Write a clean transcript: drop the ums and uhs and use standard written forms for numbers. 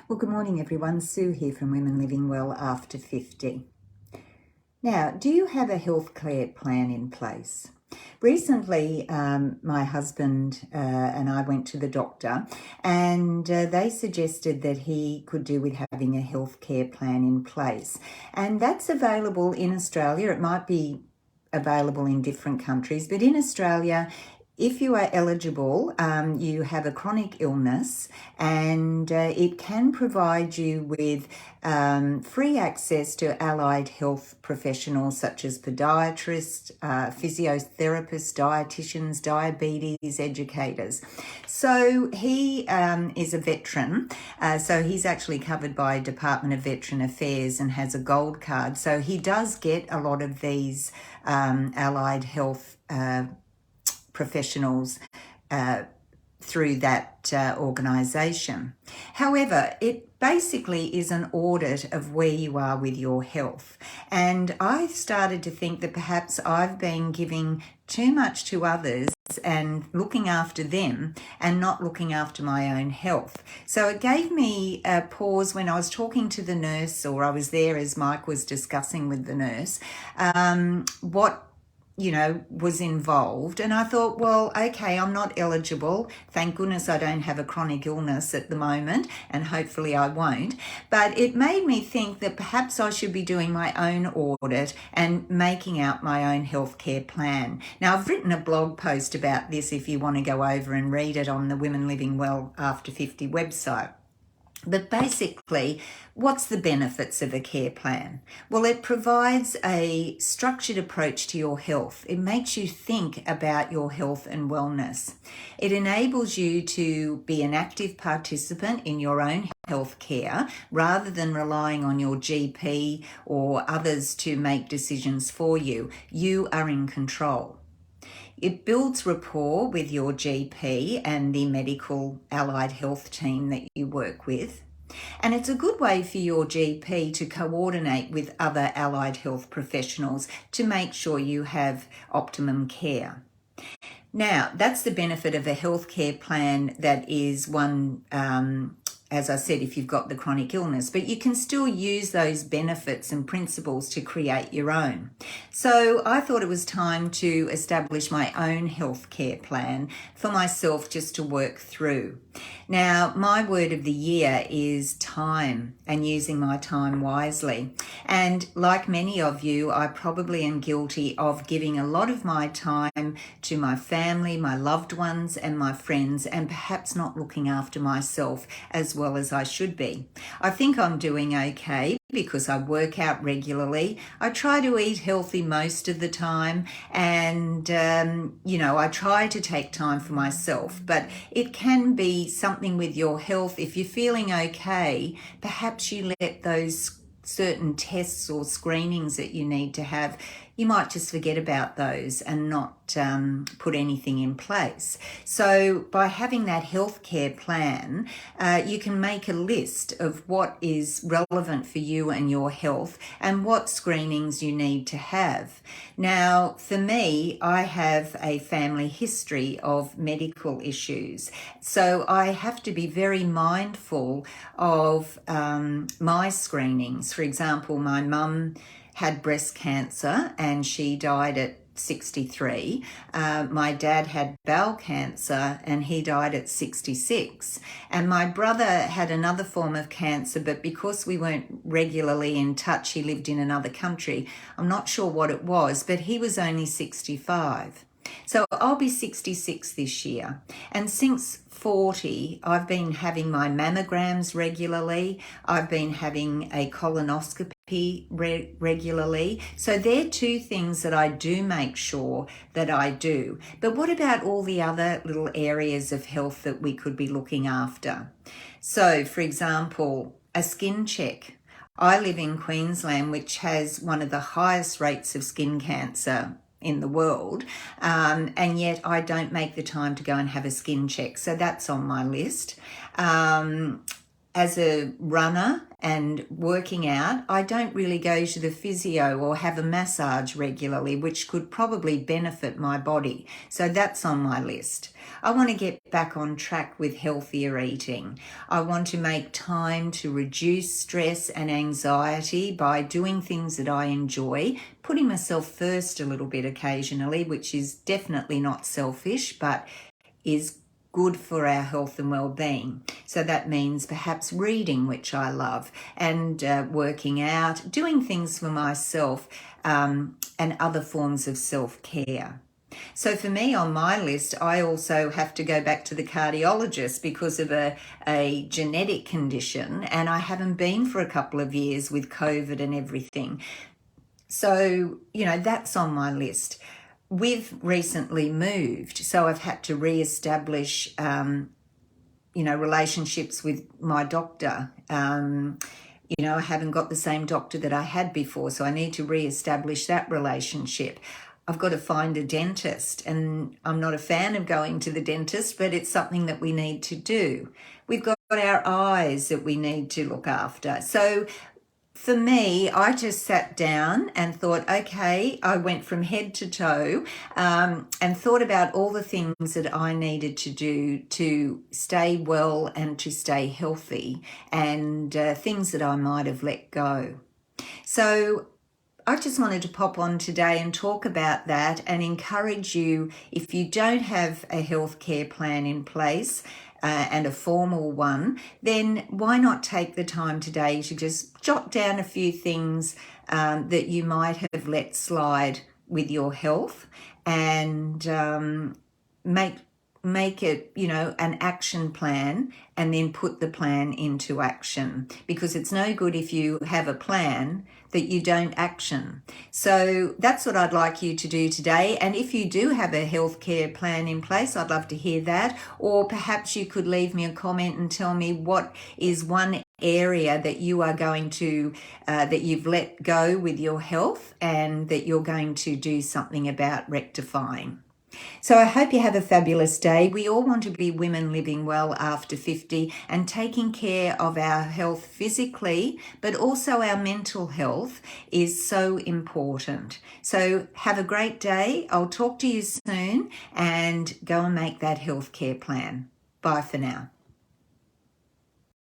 Well, good morning everyone. Sue here from Women Living Well After 50. Now, do you have a health care plan in place? Recently, my husband and I went to the doctor, and they suggested that he could do with having a health care plan in place. And that's available in Australia. It might be available in different countries, but in Australia, if you are eligible, you have a chronic illness, and it can provide you with free access to allied health professionals such as podiatrists, physiotherapists, dietitians, diabetes educators. So he is a veteran, so he's actually covered by Department of Veteran Affairs and has a gold card. So he does get a lot of these allied health professionals through that organisation. However, it basically is an audit of where you are with your health. And I started to think that perhaps I've been giving too much to others and looking after them and not looking after my own health. So it gave me a pause when I was talking to the nurse, or I was there as Mike was discussing with the nurse, what was involved. And I thought, well, okay, I'm not eligible. Thank goodness I don't have a chronic illness at the moment, and hopefully I won't. But it made me think that perhaps I should be doing my own audit and making out my own healthcare plan. Now, I've written a blog post about this if you want to go over and read it on the Women Living Well After 50 website. But basically, what's the benefits of a care plan? Well, it provides a structured approach to your health. It makes you think about your health and wellness. It enables you to be an active participant in your own health care rather than relying on your GP or others to make decisions for you. You are in control. It builds rapport with your GP and the medical allied health team that you work with. And it's a good way for your GP to coordinate with other allied health professionals to make sure you have optimum care. Now, that's the benefit of a healthcare plan that is one, as I said, if you've got the chronic illness, but you can still use those benefits and principles to create your own. So I thought it was time to establish my own healthcare plan for myself just to work through. Now, my word of the year is time and using my time wisely. And like many of you, I probably am guilty of giving a lot of my time to my family, my loved ones, and my friends, and perhaps not looking after myself as well as I should be. I think I'm doing okay because I work out regularly. I try to eat healthy most of the time, and I try to take time for myself, but it can be something with your health. If you're feeling okay, perhaps you let those certain tests or screenings that you need to have, you might just forget about those and not put anything in place. So by having that healthcare plan, you can make a list of what is relevant for you and your health and what screenings you need to have. Now, for me, I have a family history of medical issues, so I have to be very mindful of my screenings. For example, my mum had breast cancer and she died at 63. My dad had bowel cancer and he died at 66. And my brother had another form of cancer, but because we weren't regularly in touch, he lived in another country. I'm not sure what it was, but he was only 65. So I'll be 66 this year. And since 40, I've been having my mammograms regularly. I've been having a colonoscopy regularly. So they're two things that I do make sure that I do. But what about all the other little areas of health that we could be looking after? So, for example, a skin check. I live in Queensland, which has one of the highest rates of skin cancer in the world, and yet I don't make the time to go and have a skin check. So that's on my list. as a runner and working out, I don't really go to the physio or have a massage regularly, which could probably benefit my body. So that's on my list. I want to get back on track with healthier eating. I want to make time to reduce stress and anxiety by doing things that I enjoy, putting myself first a little bit occasionally, which is definitely not selfish, but is good for our health and well-being. So that means perhaps reading, which I love, and working out, doing things for myself, and other forms of self-care. So for me, on my list, I also have to go back to the cardiologist because of a genetic condition, and I haven't been for a couple of years with COVID and everything. So, that's on my list. We've recently moved, so I've had to re-establish, relationships with my doctor. I haven't got the same doctor that I had before, so I need to re-establish that relationship. I've got to find a dentist, and I'm not a fan of going to the dentist, but it's something that we need to do. We've got our eyes that we need to look after. So for me, I just sat down and thought, okay, I went from head to toe, and thought about all the things that I needed to do to stay well and to stay healthy, and things that I might have let go. So I just wanted to pop on today and talk about that and encourage you, if you don't have a healthcare plan in place, and a formal one, then why not take the time today to just jot down a few things that you might have let slide with your health, and make it, an action plan, and then put the plan into action, because it's no good if you have a plan that you don't action. So that's what I'd like you to do today. And if you do have a healthcare plan in place, I'd love to hear that. Or perhaps you could leave me a comment and tell me what is one area that you are going to, that you've let go with your health and that you're going to do something about rectifying. So I hope you have a fabulous day. We all want to be women living well after 50 and taking care of our health physically, but also our mental health is so important. So have a great day. I'll talk to you soon, and go and make that healthcare plan. Bye for now.